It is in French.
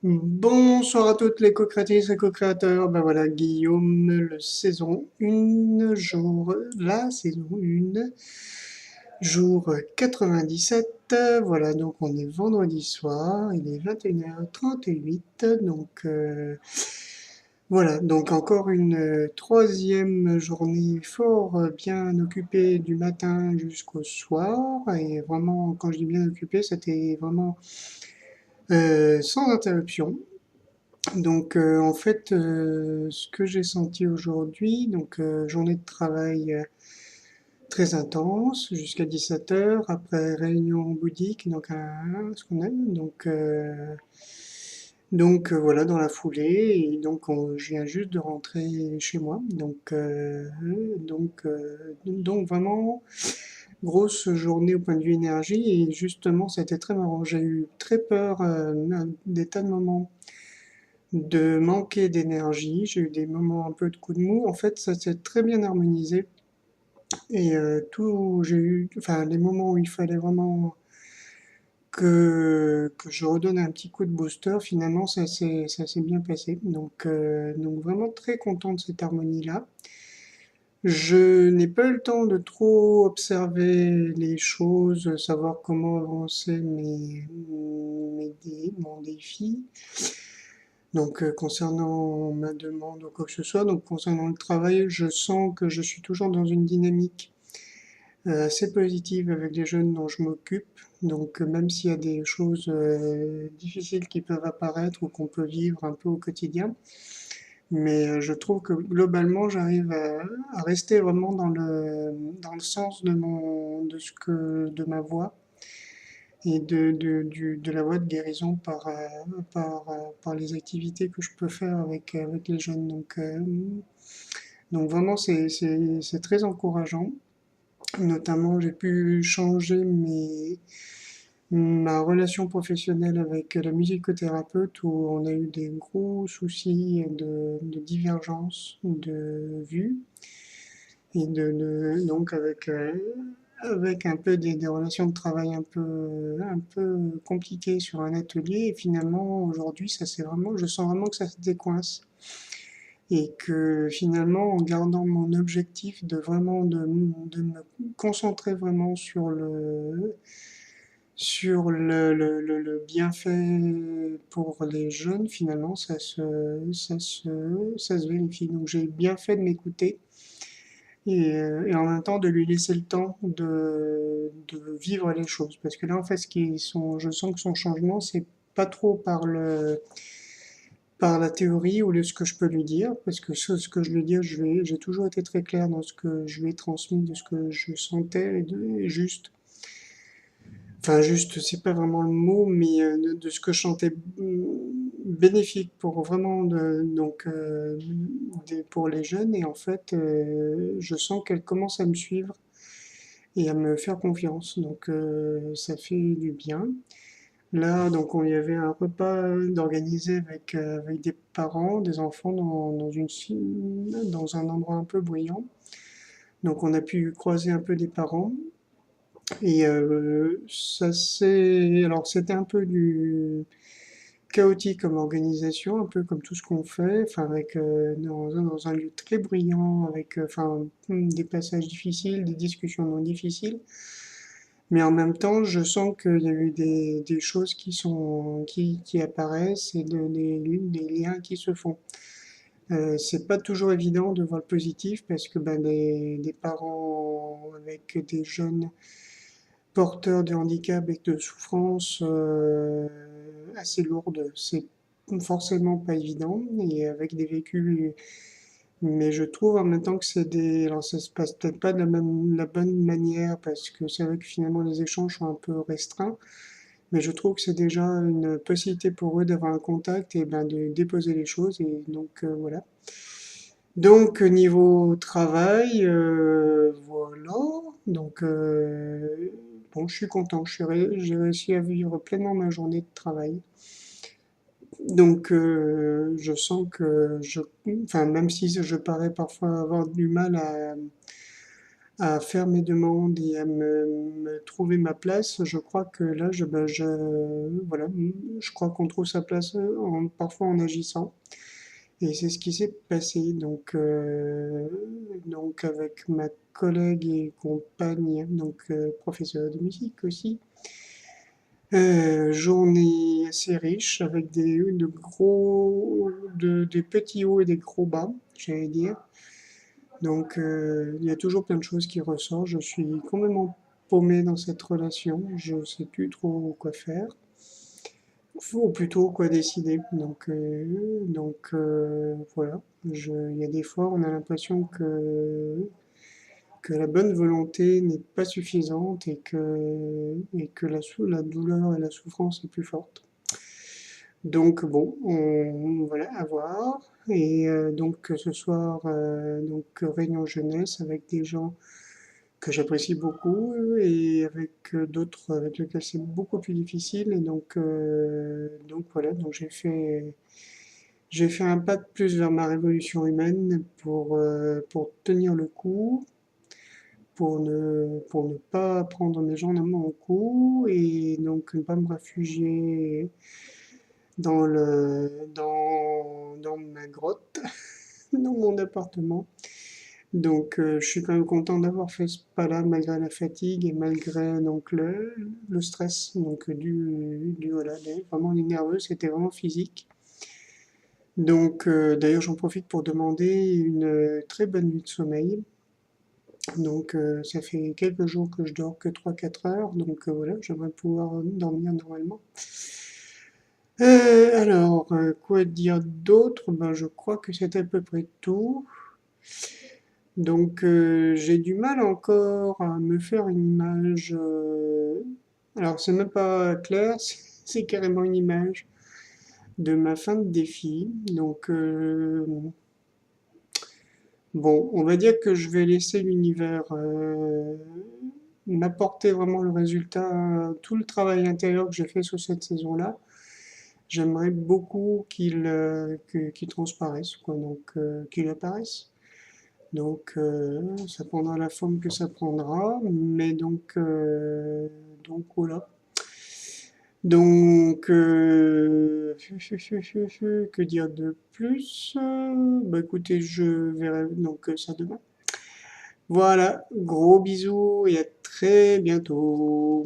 Bonsoir à toutes les co-créatrices et co-créateurs. Ben voilà, Guillaume, le saison 1, la saison 1, jour 97. Voilà, donc on est vendredi soir, il est 21h38. Voilà, donc encore une troisième journée fort bien occupée du matin jusqu'au soir. Et vraiment, quand je dis bien occupée, c'était vraiment sans interruption. En fait, ce que j'ai senti aujourd'hui, journée de travail très intense jusqu'à 17 heures, après réunion bouddhique, ce qu'on aime, voilà, dans la foulée, je viens juste de rentrer chez moi, donc vraiment grosse journée au point de vue énergie, et justement, c'était très marrant, j'ai eu très peur des tas de moments de manquer d'énergie. J'ai eu des moments un peu de coup de mou. En fait, ça s'est très bien harmonisé. J'ai eu, enfin, les moments où il fallait vraiment que je redonne un petit coup de booster, finalement, ça s'est bien passé. Donc vraiment très content de cette harmonie-là. Je n'ai pas eu le temps de trop observer les choses, savoir comment avancer mon défi. Concernant ma demande ou quoi que ce soit, donc concernant le travail, je sens que je suis toujours dans une dynamique assez positive avec les jeunes dont je m'occupe. Même s'il y a des choses difficiles qui peuvent apparaître ou qu'on peut vivre un peu au quotidien, je trouve que globalement, j'arrive à rester vraiment dans le sens de ma voix et de la voie de guérison par les activités que je peux faire avec les jeunes. Donc vraiment, c'est très encourageant. Notamment, j'ai pu changer ma relation professionnelle avec la musicothérapeute où on a eu des gros soucis de divergence de vues et avec un peu des relations de travail un peu compliquées sur un atelier. Et finalement, aujourd'hui, je sens vraiment que ça se décoince. Et que finalement, en gardant mon objectif de me concentrer vraiment sur le bienfait pour les jeunes, finalement, ça se vérifie. Donc j'ai bien fait de m'écouter et en même temps de lui laisser le temps de vivre les choses. Parce que là, en fait, je sens que son changement, c'est pas trop par la théorie ou ce que je peux lui dire, parce que ce que je lui dis, j'ai toujours été très clair dans ce que je lui ai transmis, de ce que je sentais et juste. Enfin, juste, c'est pas vraiment le mot, mais de ce que je sentais bénéfique pour vraiment pour les jeunes. Et en fait, je sens qu'elle commence à me suivre et à me faire confiance. Ça fait du bien. Là, on y avait un repas d'organisé avec des parents, des enfants dans un endroit un peu bruyant. Donc on a pu croiser un peu des parents. Alors c'était un peu du chaotique comme organisation, un peu comme tout ce qu'on fait, enfin dans un lieu très bruyant, avec des passages difficiles, des discussions non difficiles. Mais en même temps, je sens qu'il y a eu des choses qui apparaissent et des liens qui se font. C'est pas toujours évident de voir le positif parce que des parents avec des jeunes porteurs de handicap et de souffrances assez lourdes, c'est forcément pas évident et avec des vécus. Mais je trouve en même temps que alors ça se passe peut-être pas de la bonne manière parce que c'est vrai que finalement les échanges sont un peu restreints. Mais je trouve que c'est déjà une possibilité pour eux d'avoir un contact et de déposer les choses. Et voilà. Niveau travail, voilà. Bon, je suis content. J'ai réussi à vivre pleinement ma journée de travail. Je sens que enfin, même si je parais parfois avoir du mal à faire mes demandes et à me trouver ma place, je crois que là, voilà, je crois qu'on trouve sa place parfois en agissant. Et c'est ce qui s'est passé. Donc avec ma collègue et compagne, donc professeure de musique aussi, journée assez riche avec des petits hauts et des gros bas, j'allais dire. Donc, il y a toujours plein de choses qui ressortent. Je suis complètement paumé dans cette relation. Je sais plus trop quoi faire, ou plutôt quoi décider. Voilà. Il y a des fois, on a l'impression que la bonne volonté n'est pas suffisante et que la douleur et la souffrance est plus forte. Donc bon, voilà, à voir. Et donc ce soir, donc réunion jeunesse avec des gens que j'apprécie beaucoup et avec d'autres avec lesquels c'est beaucoup plus difficile. Et donc voilà, donc j'ai fait un pas de plus vers ma révolution humaine pour tenir le coup, pour ne pas prendre mes jambes dans mon cou et donc ne pas me réfugier dans ma grotte, dans mon appartement. Donc, je suis quand même content d'avoir fait ce pas-là malgré la fatigue et malgré donc le stress donc voilà, vraiment les nerveux, c'était vraiment physique. Donc, d'ailleurs, j'en profite pour demander une très bonne nuit de sommeil. Donc, ça fait quelques jours que je dors que 3 4 heures. Donc, voilà, j'aimerais pouvoir dormir normalement. Quoi dire d'autre? Ben, je crois que c'est à peu près tout. Donc, j'ai du mal encore à me faire une image. Alors, c'est même pas clair, c'est carrément une image de ma fin de défi. Donc, bon, on va dire que je vais laisser l'univers m'apporter vraiment le résultat, tout le travail intérieur que j'ai fait sur cette saison-là. J'aimerais beaucoup qu'il transparaisse, quoi, donc qu'il apparaisse. Donc, ça prendra la forme que ça prendra, mais donc voilà. Donc, que dire de plus? Bah écoutez, je verrai donc ça demain. Voilà, gros bisous et à très bientôt.